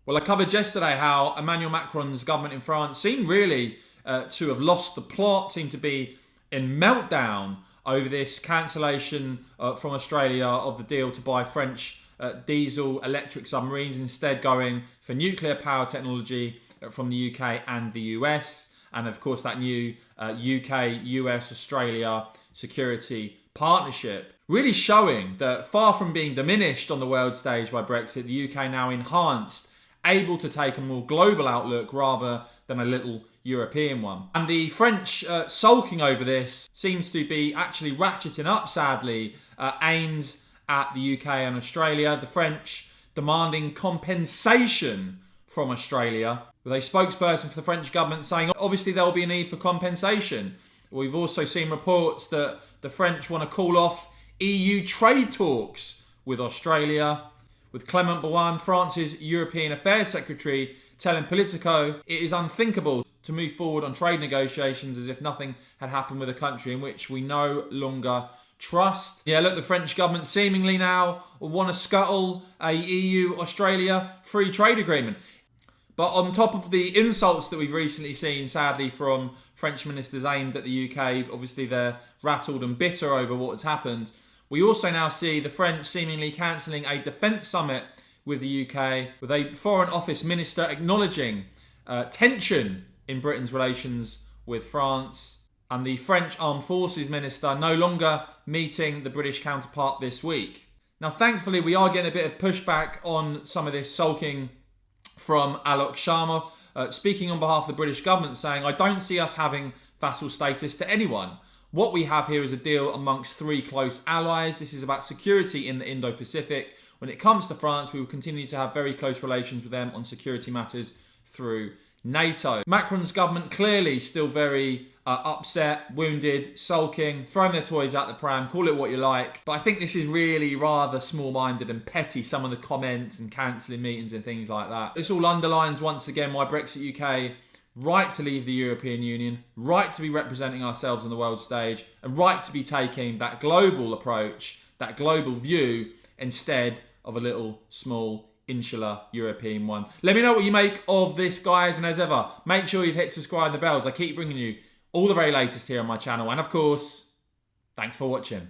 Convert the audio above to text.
Well, I covered yesterday how Emmanuel Macron's government in France seemed really to have lost the plot, seemed to be in meltdown over this cancellation from Australia of the deal to buy French diesel electric submarines, instead going for nuclear power technology from the UK and the US. And of course, that new UK, US, Australia security partnership, really showing that far from being diminished on the world stage by Brexit, the UK now enhanced, able to take a more global outlook rather than a little European one. And the French sulking over this seems to be actually ratcheting up, sadly, aimed at the UK and Australia. The French demanding compensation from Australia, with a spokesperson for the French government saying obviously there will be a need for compensation. We've also seen reports that the French want to call off EU trade talks with Australia, with Clement Beaune, France's European Affairs Secretary, telling Politico it is unthinkable to move forward on trade negotiations as if nothing had happened with a country in which we no longer trust. Yeah, look, the French government seemingly now want to scuttle a EU-Australia free trade agreement. But on top of the insults that we've recently seen, sadly, from French ministers aimed at the UK, obviously they're rattled and bitter over what has happened. We also now see the French seemingly cancelling a defence summit with the UK, with a Foreign Office minister acknowledging tension in Britain's relations with France, and the French Armed Forces minister no longer meeting the British counterpart this week. Now, thankfully, we are getting a bit of pushback on some of this sulking from Alok Sharma, speaking on behalf of the British government, saying, I don't see us having vassal status to anyone. What we have here is a deal amongst three close allies. This is about security in the Indo-Pacific. When it comes to France, we will continue to have very close relations with them on security matters through NATO. Macron's government clearly still very upset, wounded, sulking, throwing their toys out the pram, call it what you like. But I think this is really rather small-minded and petty, some of the comments and cancelling meetings and things like that. This all underlines once again why Brexit UK, right to leave the European Union, right to be representing ourselves on the world stage, and right to be taking that global approach, that global view, instead of a little small insular European one. Let me know what you make of this, guys, and as ever, make sure you've hit subscribe and the bells. I keep bringing you all the very latest here on my channel, and of course, thanks for watching.